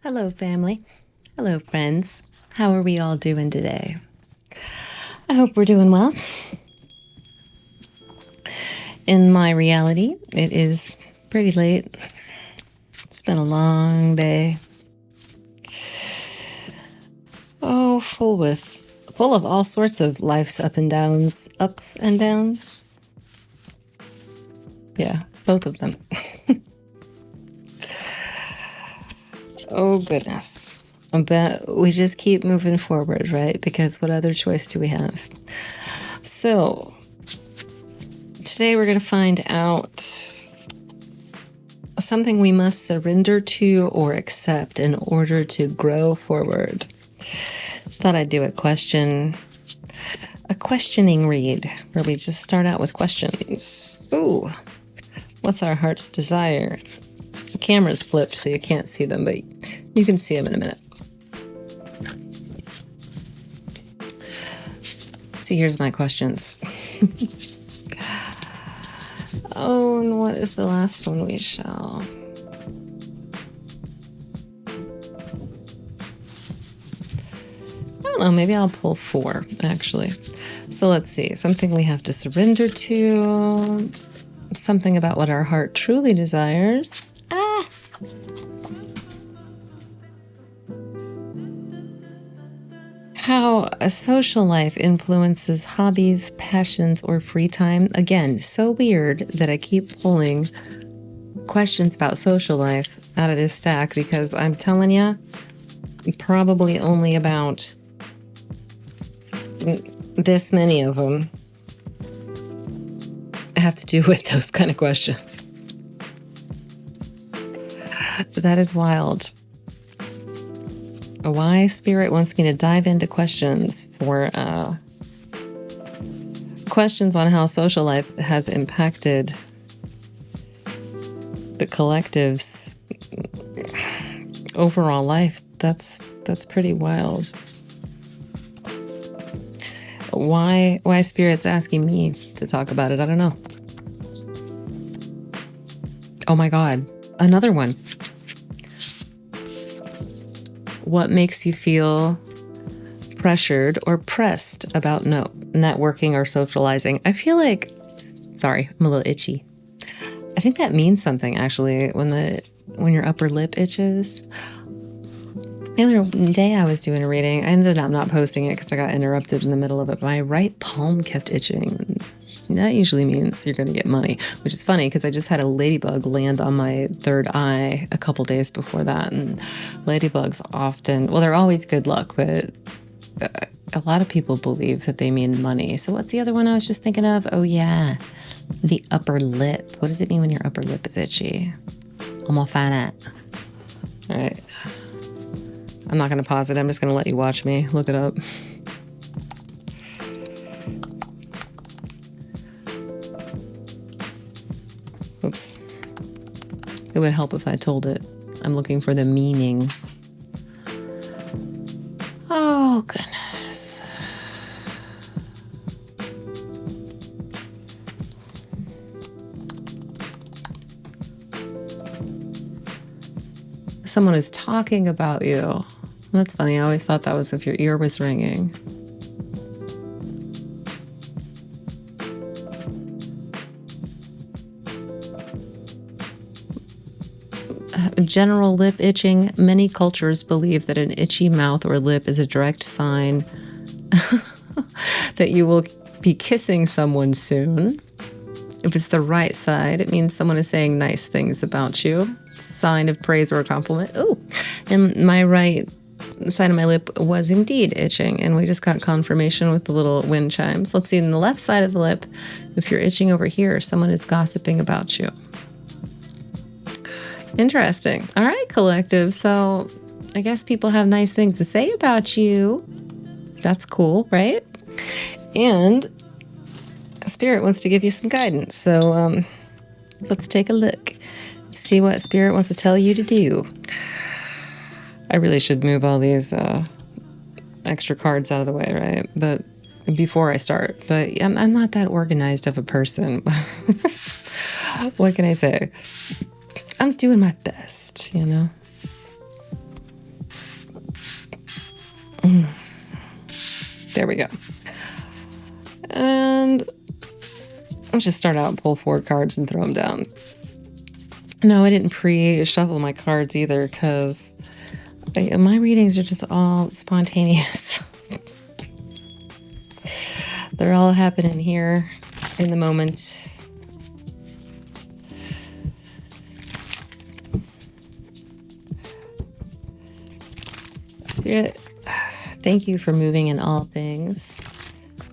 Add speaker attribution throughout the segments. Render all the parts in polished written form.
Speaker 1: Hello, family. Hello, friends. How are we all doing today? I hope we're doing well. In my reality, it is pretty late. It's been a long day. Oh, full of all sorts of life's ups and downs. Yeah, both of them. Oh, goodness. But we just keep moving forward, right? Because what other choice do we have? So, today we're going to find out something we must surrender to or accept in order to grow forward. Thought I'd do a questioning read where we just start out with questions. Ooh, what's our heart's desire? The camera's flipped so you can't see them, but you can see them in a minute. So here's my questions. Oh, and what is the last one we shall? I don't know, maybe I'll pull 4, actually. So let's see, something we have to surrender to, something about what our heart truly desires. How a social life influences hobbies, passions, or free time. Again, so weird that I keep pulling questions about social life out of this stack because I'm telling you, probably only about this many of them have to do with those kind of questions. That is wild. Why Spirit wants me to dive into questions for questions on how social life has impacted the collective's overall life. That's pretty wild. Why Spirit's asking me to talk about it, I don't know. Oh my God, another one. What makes you feel pressured or pressed about networking or socializing? I feel like, sorry, I'm a little itchy. I think that means something actually when your upper lip itches. The other day I was doing a reading. I ended up not posting it because I got interrupted in the middle of it. My right palm kept itching. That usually means you're going to get money, which is funny because I just had a ladybug land on my third eye a couple days before that. And ladybugs often, well, they're always good luck, but a lot of people believe that they mean money. So what's the other one I was just thinking of? Oh, yeah, the upper lip. What does it mean when your upper lip is itchy? I'm gonna find out. All right. I'm not going to pause it. I'm just going to let you watch me look it up. Oops. It would help if I told it. I'm looking for the meaning. Oh, goodness. Someone is talking about you. That's funny. I always thought that was if your ear was ringing. General lip itching. Many cultures believe that an itchy mouth or lip is a direct sign that you will be kissing someone soon. If it's the right side, it means someone is saying nice things about you. Sign of praise or a compliment. Oh, and my right side of my lip was indeed itching, and we just got confirmation with the little wind chimes. Let's see, in the left side of the lip, if you're itching over here, someone is gossiping about you. Interesting. All right, collective. So I guess people have nice things to say about you. That's cool, right? And Spirit wants to give you some guidance. So let's take a look. See what Spirit wants to tell you to do. I really should move all these extra cards out of the way, right? But before I start. But I'm not that organized of a person. What can I say? I'm doing my best, you know? There we go. And I'll just start out and pull 4 cards and throw them down. No, I didn't pre-shuffle my cards either because my readings are just all spontaneous. They're all happening here in the moment. Spirit, thank you for moving in all things.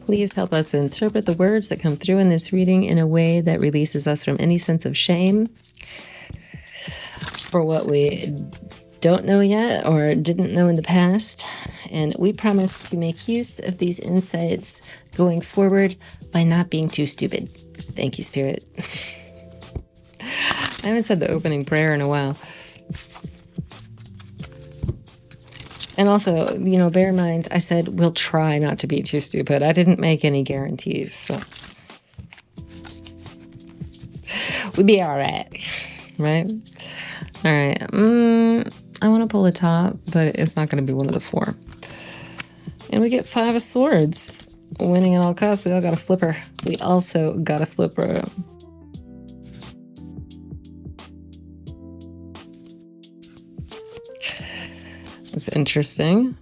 Speaker 1: Please help us interpret the words that come through in this reading in a way that releases us from any sense of shame for what we don't know yet or didn't know in the past. And we promise to make use of these insights going forward by not being too stupid. Thank you, Spirit. I haven't said the opening prayer in a while. And also, bear in mind, I said we'll try not to be too stupid. I didn't make any guarantees, so we'll be all right, right? All right. I want to pull the top, but it's not going to be one of the 4. And we get 5 of Swords. Winning at all costs. We all got a flipper. We also got a flipper. That's interesting.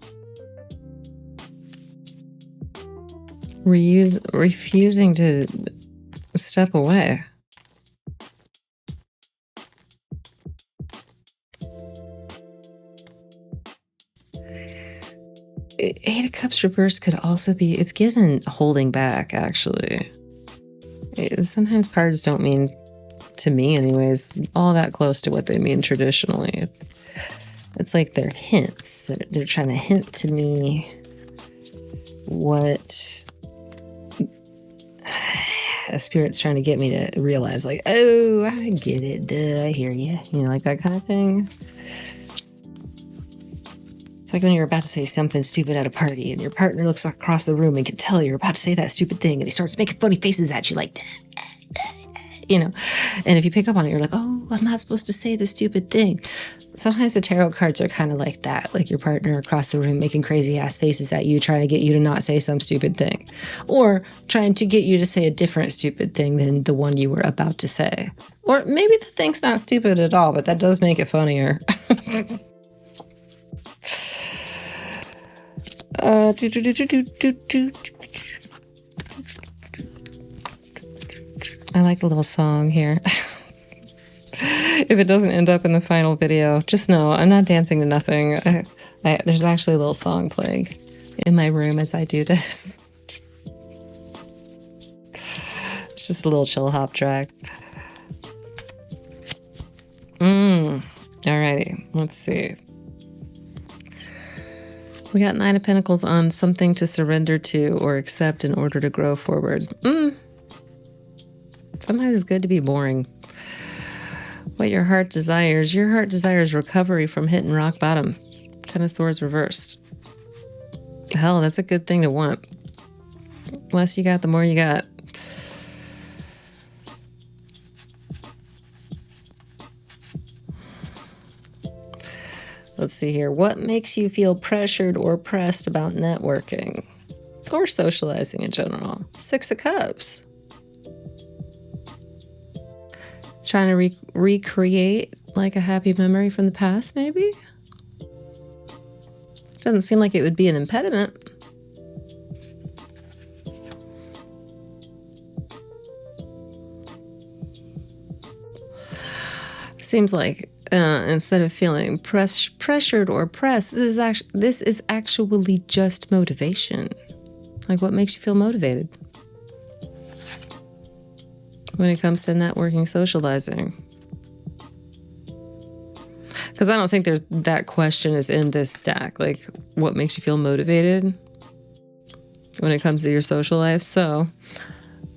Speaker 1: Refusing to step away. Eight of Cups reversed could also be, it's given holding back, actually. Sometimes cards don't mean, to me anyways, all that close to what they mean traditionally. It's like they're hints. They're trying to hint to me what a spirit's trying to get me to realize, like, oh, I get it, duh, I hear you. Like that kind of thing. It's like when you're about to say something stupid at a party and your partner looks across the room and can tell you're about to say that stupid thing and he starts making funny faces at you like, and if you pick up on it, you're like, oh, I'm not supposed to say the stupid thing. Sometimes the tarot cards are kind of like that, like your partner across the room making crazy ass faces at you, trying to get you to not say some stupid thing, or trying to get you to say a different stupid thing than the one you were about to say. Or maybe the thing's not stupid at all, but that does make it funnier. I like a little song here. If it doesn't end up in the final video, just know I'm not dancing to nothing. There's actually a little song playing in my room as I do this. It's just a little chill hop track. Alrighty, let's see. We got 9 of Pentacles on something to surrender to or accept in order to grow forward. Sometimes it's good to be boring. What your heart desires. Your heart desires recovery from hitting rock bottom. 10 of Swords reversed. Hell, that's a good thing to want. Less you got, the more you got. Let's see here. What makes you feel pressured or pressed about networking or socializing in general? 6 of Cups. Trying to recreate like a happy memory from the past, maybe? Doesn't seem like it would be an impediment. Seems like instead of feeling pressured or pressed, this is actually just motivation. Like, what makes you feel motivated when it comes to networking, socializing? Because I don't think that question is in this stack. Like, what makes you feel motivated when it comes to your social life? So,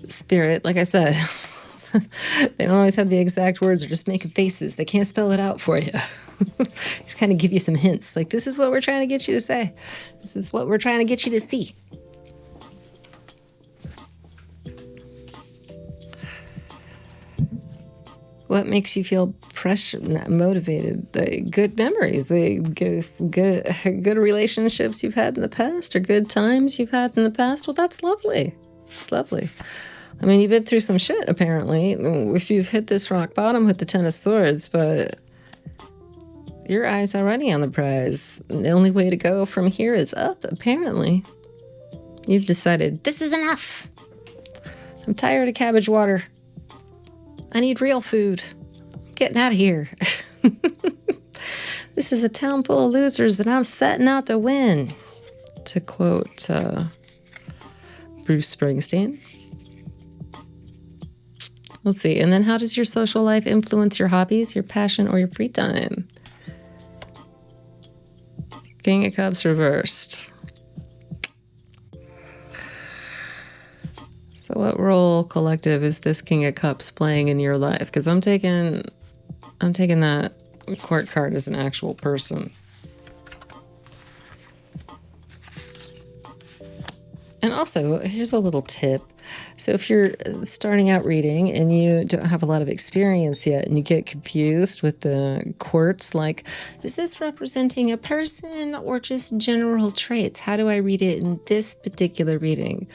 Speaker 1: Spirit, like I said, they don't always have the exact words or just making faces. They can't spell it out for you. Just kind of give you some hints. Like, this is what we're trying to get you to say. This is what we're trying to get you to see. What makes you feel pressure, motivated? The good memories, the good relationships you've had in the past, or good times you've had in the past. Well, that's lovely. It's lovely. I mean, you've been through some shit, apparently, if you've hit this rock bottom with the Ten of Swords, but your eye's already on the prize. The only way to go from here is up, apparently. You've decided, this is enough. I'm tired of cabbage water. I need real food. I'm getting out of here. This is a town full of losers and I'm setting out to win. To quote Bruce Springsteen. Let's see. And then how does your social life influence your hobbies, your passion, or your free time? King of Cups reversed. So what role, collective, is this King of Cups playing in your life? Because I'm taking that court card as an actual person. And also, here's a little tip. So if you're starting out reading and you don't have a lot of experience yet and you get confused with the quartz, like, is this representing a person or just general traits? How do I read it in this particular reading?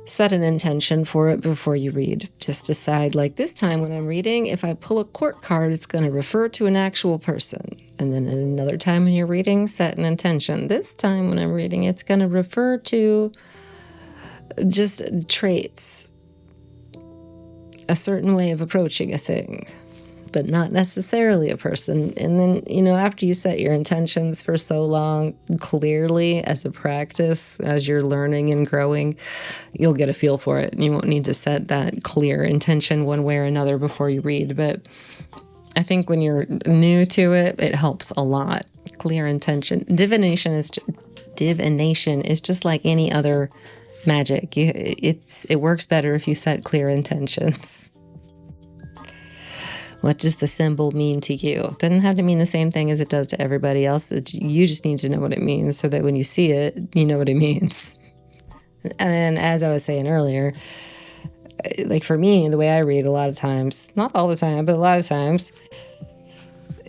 Speaker 1: Set an intention for it before you read. Just decide, like, this time when I'm reading, if I pull a court card, it's going to refer to an actual person. And then at another time when you're reading, set an intention. This time when I'm reading, it's going to refer to just traits, a certain way of approaching a thing, but not necessarily a person. And then, after you set your intentions for so long, clearly as a practice, as you're learning and growing, you'll get a feel for it. You won't need to set that clear intention one way or another before you read. But I think when you're new to it, it helps a lot. Clear intention. Divination is just like any other magic. It works better if you set clear intentions. What does the symbol mean to you? It doesn't have to mean the same thing as it does to everybody else. You just need to know what it means so that when you see it, you know what it means. And as I was saying earlier, like for me, the way I read a lot of times, not all the time, but a lot of times,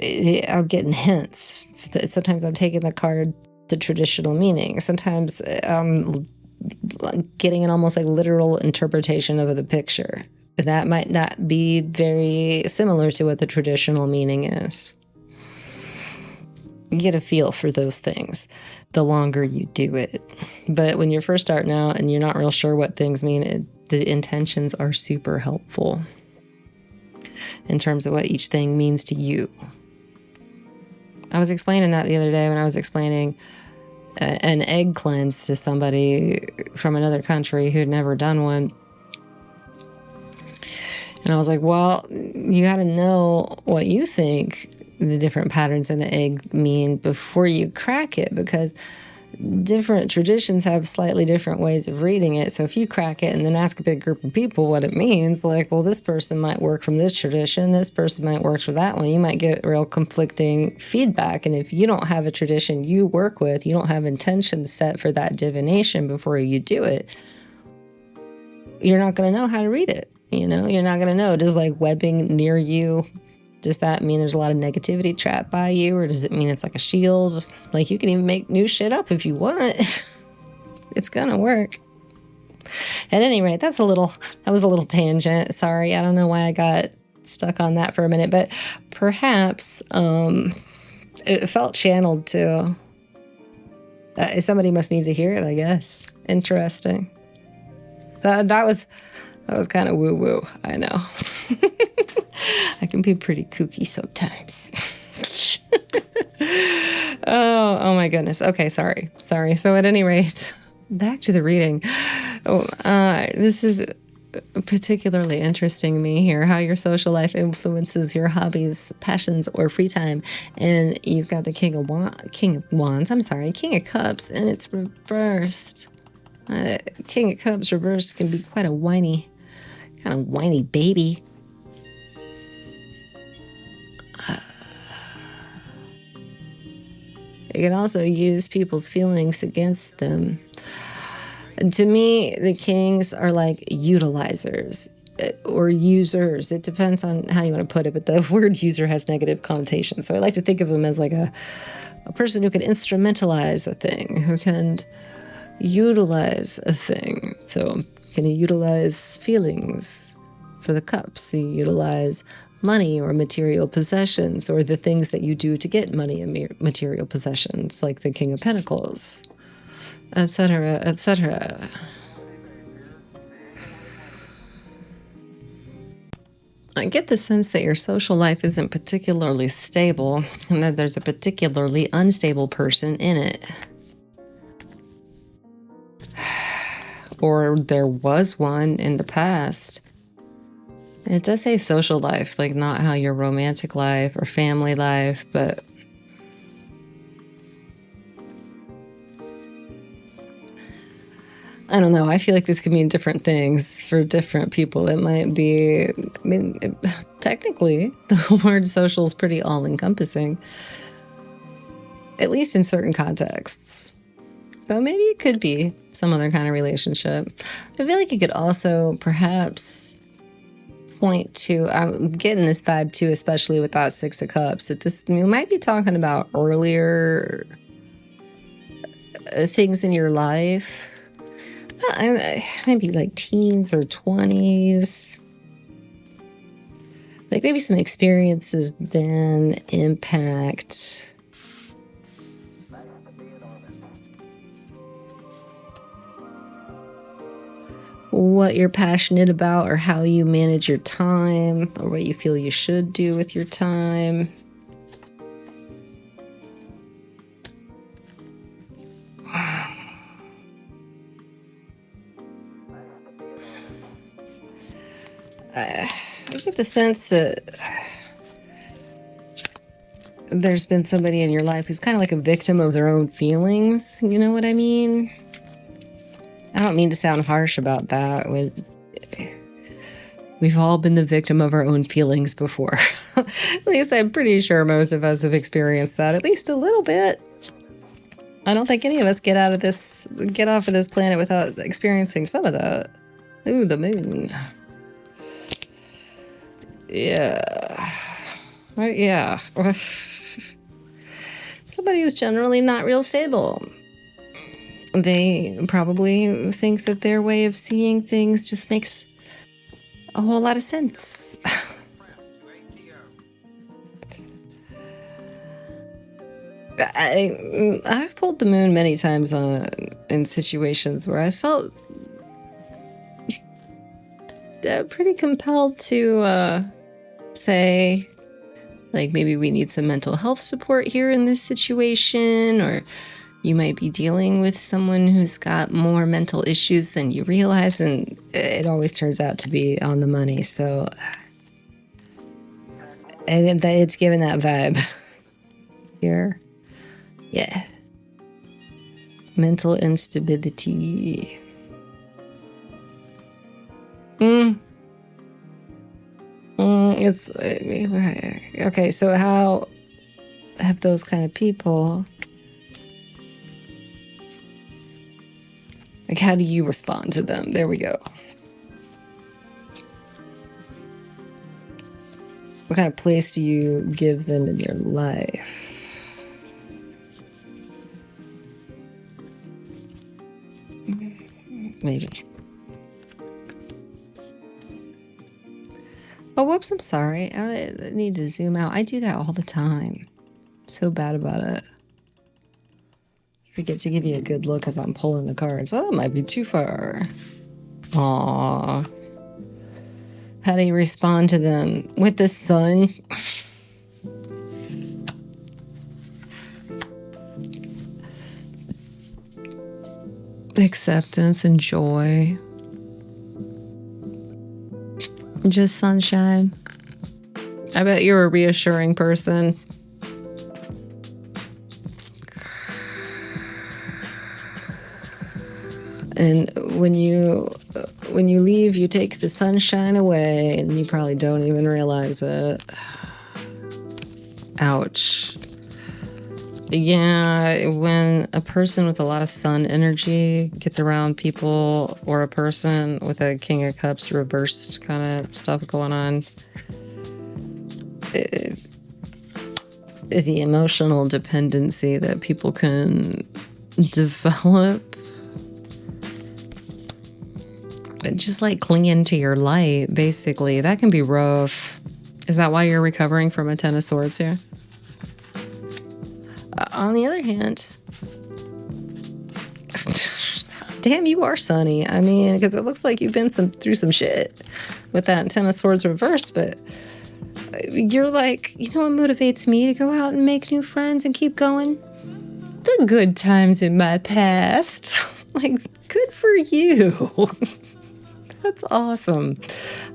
Speaker 1: I'm getting hints. Sometimes I'm taking the card to traditional meaning. Sometimes I'm getting an almost like literal interpretation of the picture. That might not be very similar to what the traditional meaning is. You get a feel for those things the longer you do it. But when you're first starting out and you're not real sure what things mean, the intentions are super helpful in terms of what each thing means to you. I was explaining that the other day when I was explaining an egg cleanse to somebody from another country who'd never done one. And I was like, well, you got to know what you think the different patterns in the egg mean before you crack it, because different traditions have slightly different ways of reading it. So if you crack it and then ask a big group of people what it means, like, well, this person might work from this tradition, this person might work for that one, you might get real conflicting feedback. And if you don't have a tradition you work with, you don't have intentions set for that divination before you do it, you're not going to know how to read it. You're not going to know. Does like webbing near you, does that mean there's a lot of negativity trapped by you? Or does it mean it's like a shield? Like, you can even make new shit up if you want. It's going to work. At any rate, that was a little tangent. Sorry. I don't know why I got stuck on that for a minute, but perhaps it felt channeled too. Somebody must need to hear it, I guess. Interesting. That was kind of woo-woo, I know. I can be pretty kooky sometimes. Oh my goodness. Okay, sorry. So at any rate, back to the reading. This is particularly interesting to me here, how your social life influences your hobbies, passions, or free time. And you've got the King of Cups, and it's reversed. King of Cups reversed can be quite a whiny baby. It can also use people's feelings against them. And to me, the kings are like utilizers. or users. It depends on how you want to put it, but the word user has negative connotations. So I like to think of them as like a person who can instrumentalize a thing, who can utilize a thing. So can you utilize feelings for the cups? You utilize money or material possessions, or the things that you do to get money and material possessions, like the King of Pentacles, etc., etc. I get the sense that your social life isn't particularly stable, and that there's a particularly unstable person in it. Or there was one in the past. And it does say social life, like not how your romantic life or family life, but I don't know. I feel like this could mean different things for different people. It might be, I mean, technically, the word social is pretty all-encompassing, at least in certain contexts. So maybe it could be some other kind of relationship. I feel like it could also perhaps point to, I'm getting this vibe too, especially with that Six of Cups, that this, you might be talking about earlier things in your life. Maybe like teens or 20s. Like maybe some experiences then impact what you're passionate about, or how you manage your time, or what you feel you should do with your time. I get the sense that there's been somebody in your life who's kind of like a victim of their own feelings. You know what I mean? I don't mean to sound harsh about that. We've all been the victim of our own feelings before. At least I'm pretty sure most of us have experienced that at least a little bit. I don't think any of us get off of this planet without experiencing some of that. Ooh, the moon. Yeah. Yeah. Somebody who's generally not real stable. They probably think that their way of seeing things just makes a whole lot of sense. I've pulled the moon many times in situations where I felt pretty compelled to say, like, maybe we need some mental health support here in this situation, or you might be dealing with someone who's got more mental issues than you realize, and it always turns out to be on the money. So, and it's given that vibe here. Yeah. Mental instability. It's okay. So how have those kind of people, like, how do you respond to them? There we go. What kind of place do you give them in your life? Maybe. Oh, whoops, I'm sorry. I need to zoom out. I do that all the time. So bad about it. Forget to give you a good look as I'm pulling the cards. Oh, that might be too far. Aww. How do you respond to them? With the sun? Acceptance and joy. Just sunshine. I bet you're a reassuring person. And when you leave, you take the sunshine away, and you probably don't even realize it. Ouch. Yeah, when a person with a lot of sun energy gets around people, or a person with a King of Cups reversed kind of stuff going on, it, the emotional dependency that people can develop, just like clinging to your light, basically, that can be rough. Is that why you're recovering from a Ten of Swords here? On the other hand, damn, you are sunny. I mean, because it looks like you've been through some shit with that Ten of Swords reversed, but you're like, you know what motivates me to go out and make new friends and keep going? The good times in my past. Like, good for you. That's awesome.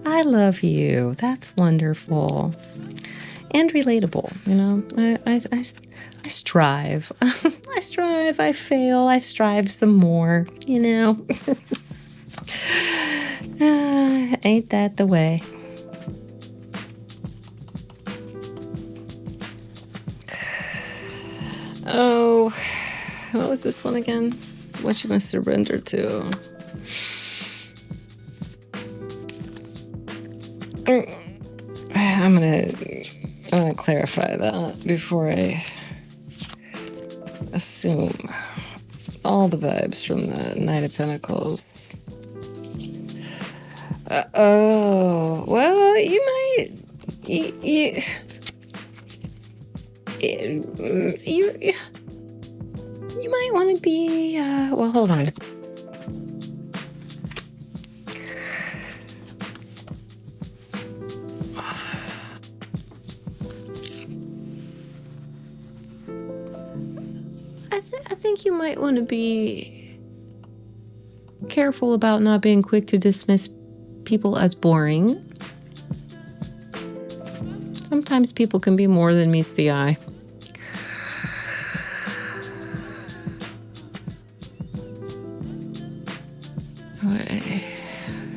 Speaker 1: I love you. That's wonderful. And relatable, you know. I strive. I strive. I fail. I strive some more, you know. Ain't that the way? Oh, what was this one again? What you must surrender to. I'm gonna clarify that before I assume all the vibes from the Knight of Pentacles. Oh, well, you might. You might want to be. Well, hold on. I think you might want to be careful about not being quick to dismiss people as boring. Sometimes people can be more than meets the eye.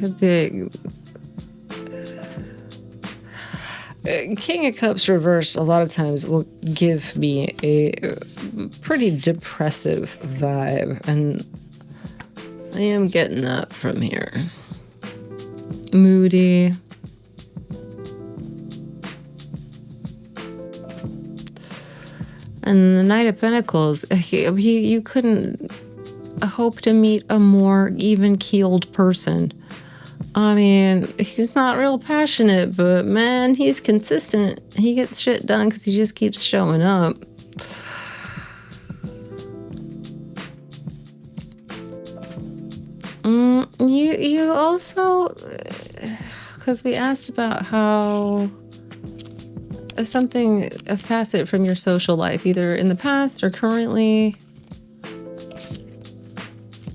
Speaker 1: The King of Cups reverse a lot of times will give me a pretty depressive vibe, and I am getting that from here. Moody. And the Knight of Pentacles, you couldn't hope to meet a more even-keeled person. I mean, he's not real passionate, but man, he's consistent. He gets shit done because he just keeps showing up. You also, because we asked about how a facet from your social life, either in the past or currently,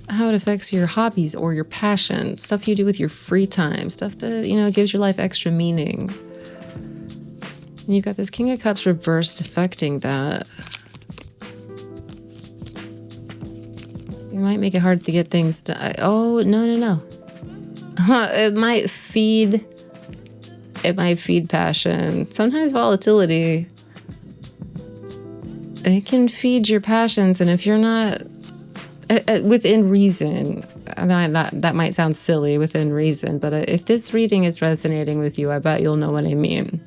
Speaker 1: how it affects your hobbies or your passion, stuff you do with your free time, stuff that, you know, gives your life extra meaning. And you've got this King of Cups reversed affecting that. You might make it hard to get things done. Oh, no. It might feed passion. Sometimes volatility, it can feed your passions, and if you're not within reason, that might sound silly, within reason, but if this reading is resonating with you, I bet you'll know what I mean.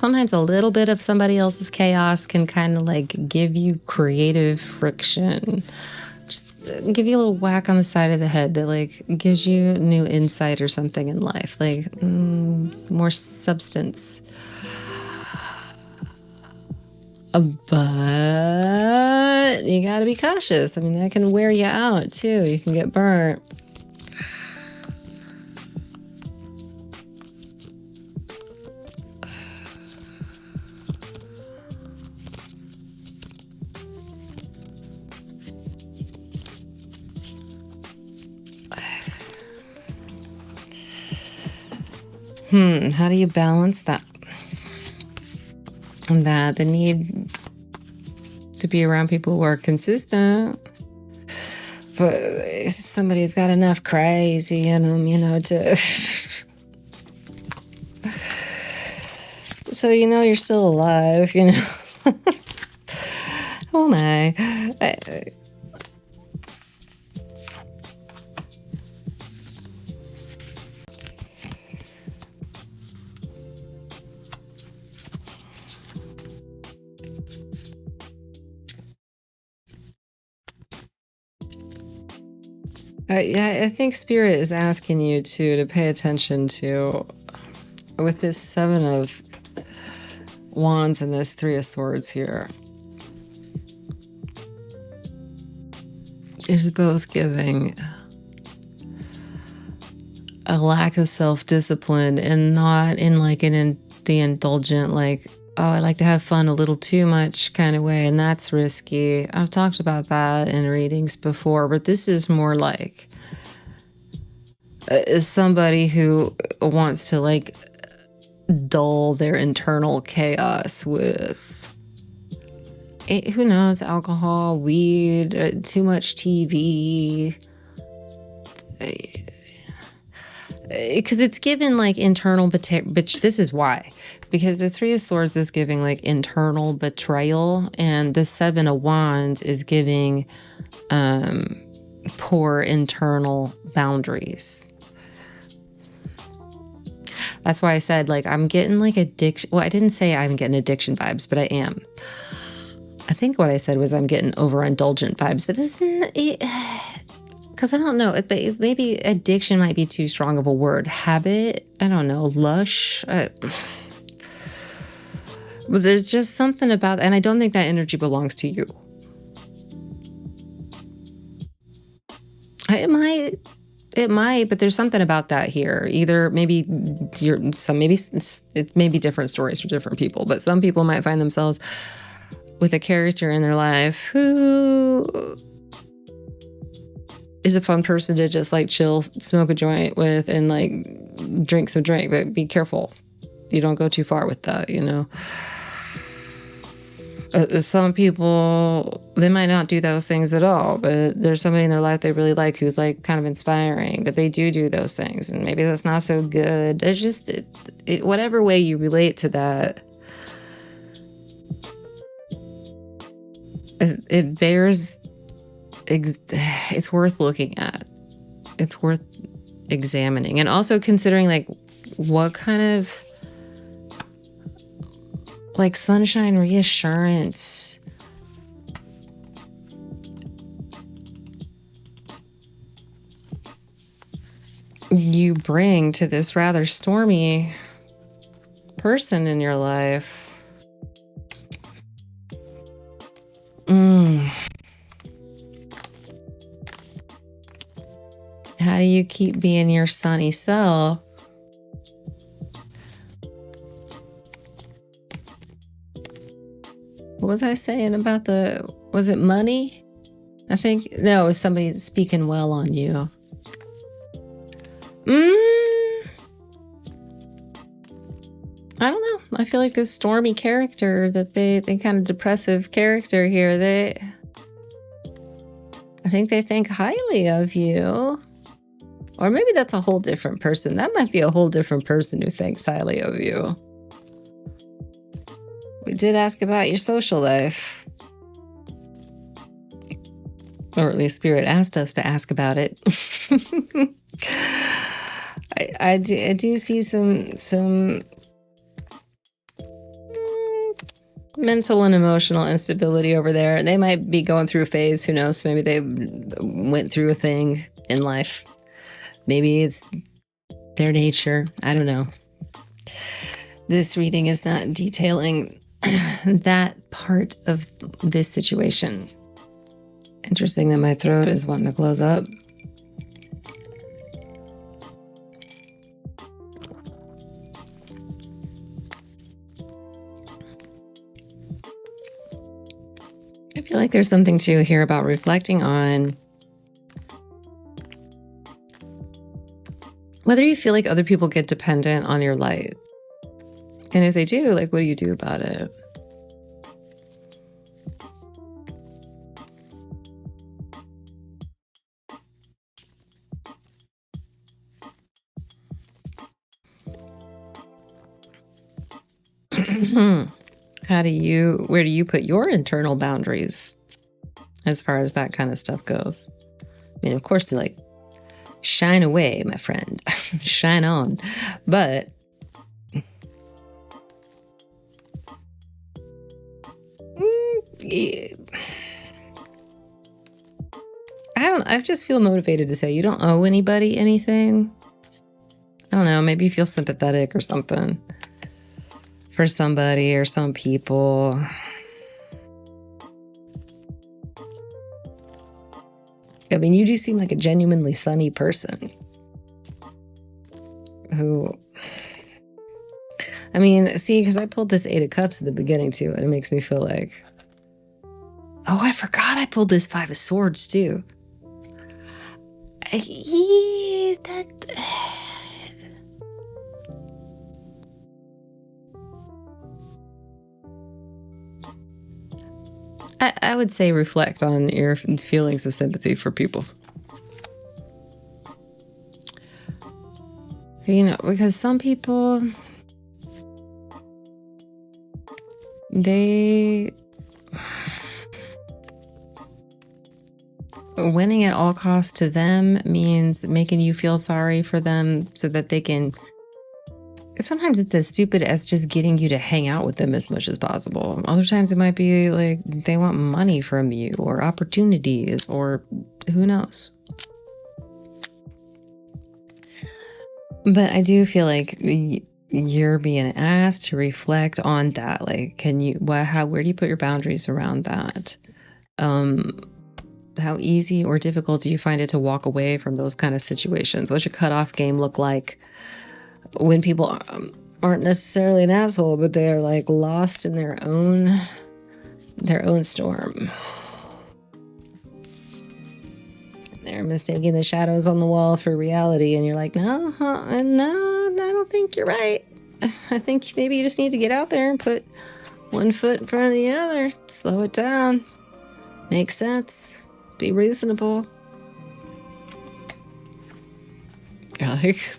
Speaker 1: Sometimes a little bit of somebody else's chaos can kind of like give you creative friction. Just give you a little whack on the side of the head that like gives you new insight or something in life, like more substance. But you gotta be cautious. I mean, that can wear you out too. You can get burnt. How do you balance that? The need to be around people who are consistent, but somebody's got enough crazy in them, you know, to So you know you're still alive, you know. Oh my. Yeah, I think Spirit is asking you to pay attention to, with this Seven of Wands and this Three of Swords here, is both giving a lack of self-discipline, and not in like the indulgent, like, oh, I like to have fun a little too much kind of way, and that's risky. I've talked about that in readings before, but this is more like somebody who wants to like dull their internal chaos with, who knows, alcohol, weed, too much TV. Because it's given like internal but this is why, because the Three of Swords is giving like internal betrayal, and the Seven of Wands is giving poor internal boundaries. That's why I said, like, I'm getting like addiction. Well, I didn't say I'm getting addiction vibes, but I am. I think what I said was I'm getting overindulgent vibes, but this is, because I don't know, maybe addiction might be too strong of a word. Habit, I don't know, lush. But there's just something about, and I don't think that energy belongs to you. It might, but there's something about that here. Either maybe it may be different stories for different people, but some people might find themselves with a character in their life who is a fun person to just like chill, smoke a joint with, and like drink some drink, but be careful. You don't go too far with that, you know? Some people, they might not do those things at all, but there's somebody in their life they really like who's like kind of inspiring, but they do those things, and maybe that's not so good. It's just, whatever way you relate to that, it bears, it's worth looking at. It's worth examining, and also considering like what kind of like sunshine, reassurance, you bring to this rather stormy person in your life. How do you keep being your sunny self? What was I saying about was it money? I think, no, it was somebody speaking well on you. I don't know. I feel like this stormy character, that they kind of depressive character here, I think they think highly of you. Or maybe that's a whole different person. That might be a whole different person who thinks highly of you. We did ask about your social life. Or at least Spirit asked us to ask about it. I do see some mental and emotional instability over there. They might be going through a phase. Who knows? Maybe they went through a thing in life. Maybe it's their nature. I don't know. This reading is not detailing that part of this situation. Interesting that my throat is wanting to close up. I feel like there's something to hear about reflecting on whether you feel like other people get dependent on your light. And if they do, like, what do you do about it? Where do you put your internal boundaries as far as that kind of stuff goes? I mean, of course, to like shine away, my friend, shine on, but I just feel motivated to say you don't owe anybody anything. I don't know, maybe you feel sympathetic or something for somebody or some people. I mean, you do seem like a genuinely sunny person who, I mean, see, because I pulled this 8 of Cups at the beginning too, and it makes me feel like, oh, I forgot I pulled this 5 of Swords too. I would say reflect on your feelings of sympathy for people. You know, because some people, winning at all costs to them means making you feel sorry for them so that they can, sometimes it's as stupid as just getting you to hang out with them as much as possible. Other times it might be like they want money from you or opportunities or who knows. But I do feel like you're being asked to reflect on that. Like, where do you put your boundaries around that? How easy or difficult do you find it to walk away from those kind of situations? What's your cutoff game look like when people aren't necessarily an asshole, but they're like lost in their own storm? They're mistaking the shadows on the wall for reality, and you're like, no, I don't think you're right. I think maybe you just need to get out there and put one foot in front of the other. Slow it down. Make sense. Be reasonable. You're like,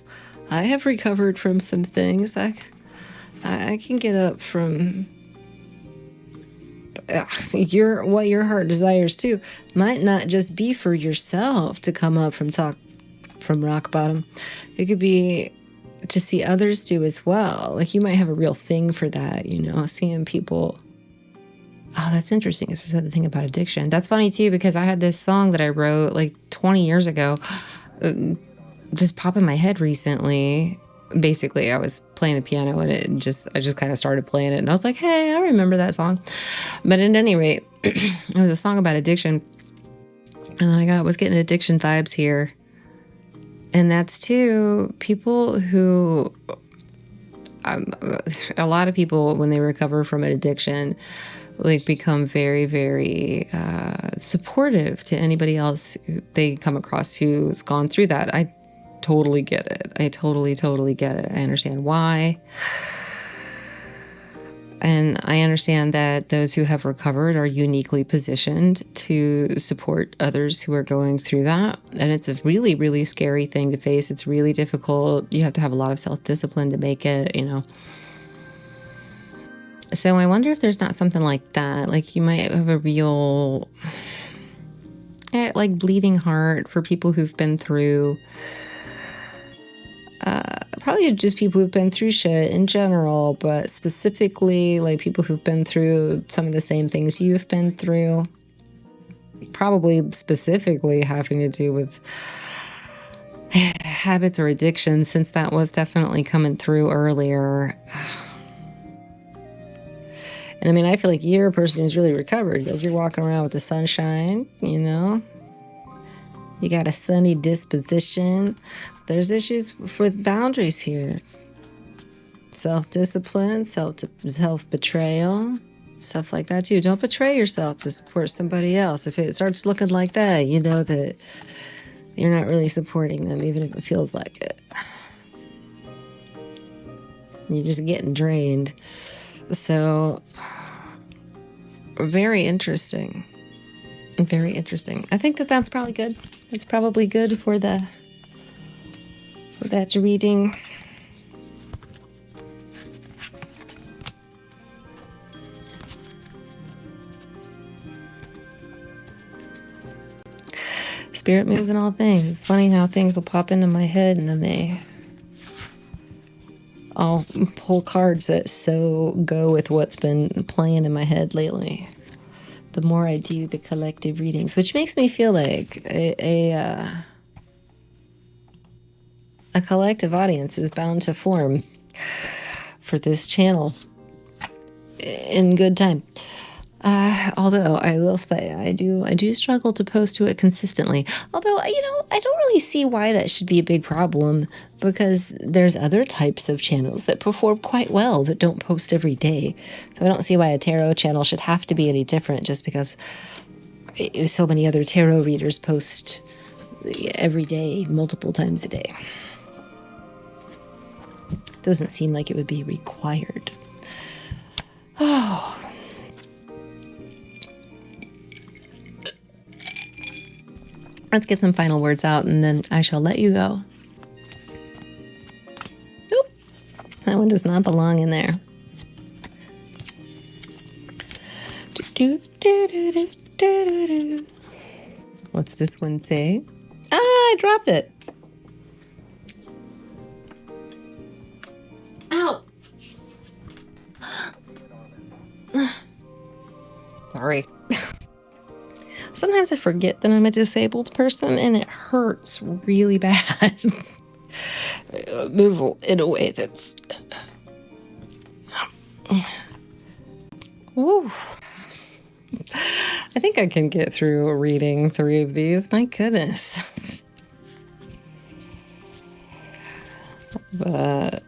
Speaker 1: I have recovered from some things. I can get up from what your heart desires too. Might not just be for yourself to come up from rock bottom. It could be to see others do as well. Like you might have a real thing for that, you know, seeing people. Oh, that's interesting. This is the thing about addiction. That's funny too, because I had this song that I wrote like 20 years ago, just pop in my head recently. Basically, I was playing the piano and I just kind of started playing it, and I was like, hey, I remember that song. But at any rate, it was a song about addiction, and then I was getting addiction vibes here. And that's too people who, a lot of people when they recover from an addiction, like become very, very supportive to anybody else they come across who's gone through that. I totally get it. I totally get it. I understand why. And I understand that those who have recovered are uniquely positioned to support others who are going through that. And it's a really, really scary thing to face. It's really difficult. You have to have a lot of self-discipline to make it, you know. So I wonder if there's not something like that. Like you might have a real, like bleeding heart for people who've been through, probably just people who've been through shit in general, but specifically like people who've been through some of the same things you've been through, probably specifically having to do with habits or addictions, since that was definitely coming through earlier. And I mean, I feel like you're a person who's really recovered. Like you're walking around with the sunshine, you know? You got a sunny disposition. There's issues with boundaries here. Self-discipline, self-betrayal, stuff like that too. Don't betray yourself to support somebody else. If it starts looking like that, you know that you're not really supporting them, even if it feels like it. You're just getting drained. So, very interesting. Very interesting. I think that's probably good. It's probably good for that reading. Spirit moves in all things. It's funny how things will pop into my head and then I'll pull cards that so go with what's been playing in my head lately. The more I do the collective readings, which makes me feel like a collective audience is bound to form for this channel in good time. Although I will say I do struggle to post to it consistently. Although, I don't really see why that should be a big problem, because there's other types of channels that perform quite well that don't post every day. So I don't see why a tarot channel should have to be any different just because so many other tarot readers post every day, multiple times a day. Doesn't seem like it would be required. Oh. Let's get some final words out and then I shall let you go. Oop. That one does not belong in there. What's this one say? Ah, I dropped it. Ow. Sorry. Sometimes I forget that I'm a disabled person and it hurts really bad. Move in a way that's... Woo. I think I can get through reading 3 of these. My goodness. But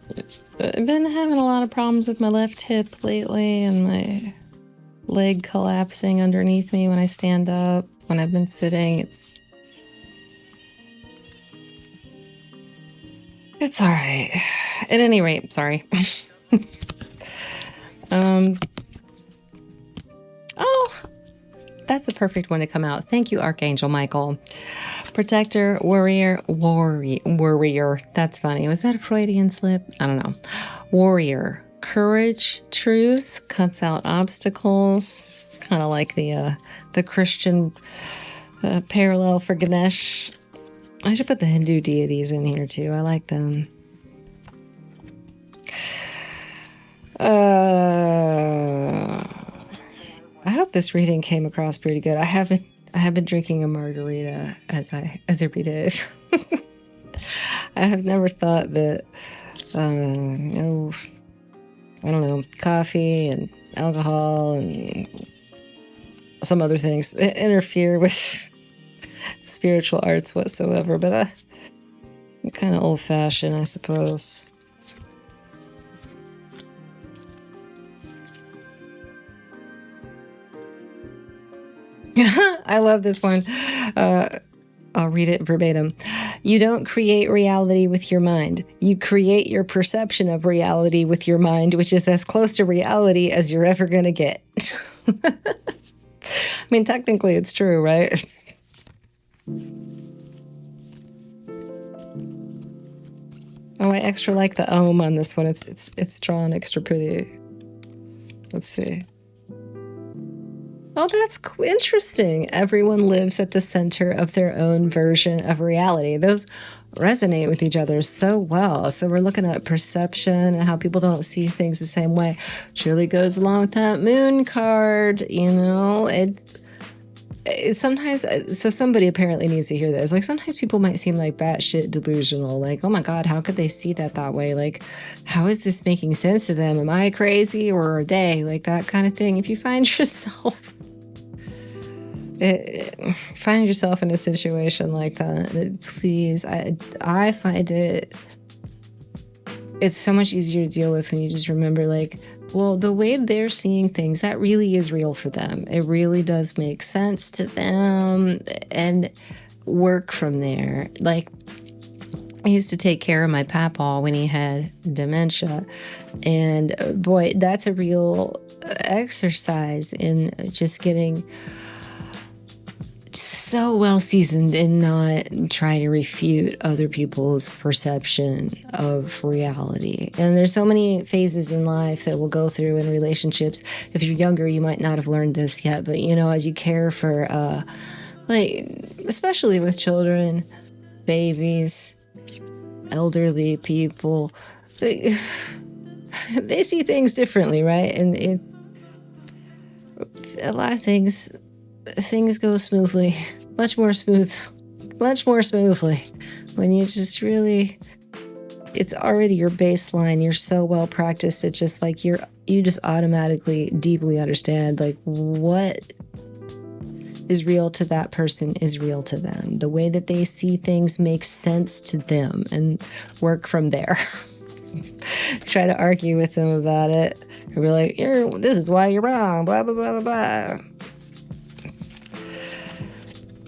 Speaker 1: I've been having a lot of problems with my left hip lately and my leg collapsing underneath me when I stand up. When I've been sitting, it's all right. At any rate, sorry. Oh, that's the perfect one to come out. Thank you, Archangel Michael. Protector, warrior. That's funny. Was that a Freudian slip? I don't know. Warrior. Courage, truth, cuts out obstacles, kind of like the Christian parallel for Ganesh. I should put the Hindu deities in here too. I like them. I hope this reading came across pretty good. I have been drinking a margarita as every day. I have never thought that I don't know, coffee and alcohol and some other things interfere with spiritual arts whatsoever, but I'm kind of old-fashioned, I suppose. I love this one. I'll read it verbatim. You don't create reality with your mind. You create your perception of reality with your mind, which is as close to reality as you're ever going to get. I mean, technically it's true, right? Oh, I extra like the ohm on this one. It's drawn extra pretty. Let's see. Oh, that's interesting. Everyone lives at the center of their own version of reality. Those resonate with each other so well. So we're looking at perception and how people don't see things the same way. Which really goes along with that moon card, It sometimes, so somebody apparently needs to hear this. Like, sometimes people might seem like batshit delusional. Like, oh my God, how could they see that way? Like, how is this making sense to them? Am I crazy or are they? Like, that kind of thing. If you find yourself in a situation like that, please, I find it's so much easier to deal with when you just remember, like, well, the way they're seeing things, that really is real for them. It really does make sense to them, and work from there. Like, I used to take care of my papaw when he had dementia, and boy, that's a real exercise in just getting so well seasoned and not try to refute other people's perception of reality. And there's so many phases in life that we'll go through in relationships. If you're younger, you might not have learned this yet, but as you care for
Speaker 2: Like, especially with children, babies, elderly people, they see things differently, right? And a lot of things go smoothly, much more smoothly when you just really, it's already your baseline. You're so well practiced. It's just like you just automatically deeply understand like what is real to that person is real to them. The way that they see things makes sense to them, and work from there. Try to argue with them about it. Or be like, this is why you're wrong, blah, blah, blah, blah, blah.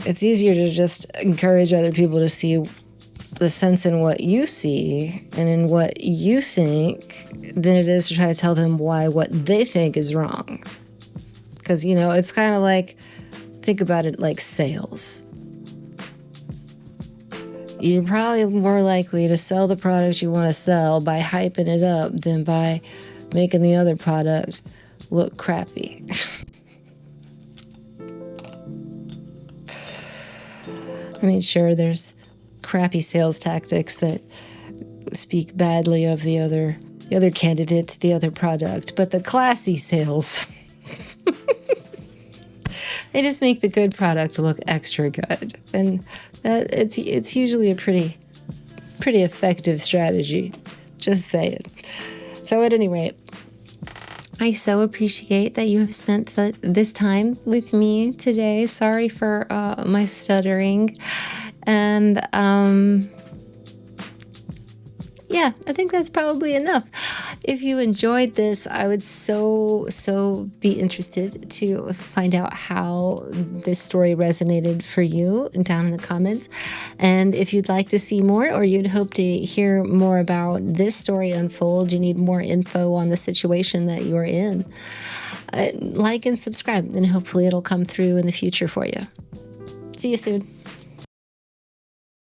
Speaker 2: It's easier to just encourage other people to see the sense in what you see and in what you think than it is to try to tell them why what they think is wrong. Because, it's kind of like, think about it like sales. You're probably more likely to sell the product you want to sell by hyping it up than by making the other product look crappy. I mean, sure, there's crappy sales tactics that speak badly of the other candidate, the other product, but the classy sales, they just make the good product look extra good, and it's usually a pretty effective strategy. Just saying. So at any rate, I so appreciate that you have spent this time with me today. Sorry for my stuttering. And yeah, I think that's probably enough. If you enjoyed this, I would so be interested to find out how this story resonated for you down in the comments. And if you'd like to see more, or you'd hope to hear more about this story unfold, you need more info on the situation that you're in, like and subscribe, and hopefully it'll come through in the future for you. See you soon.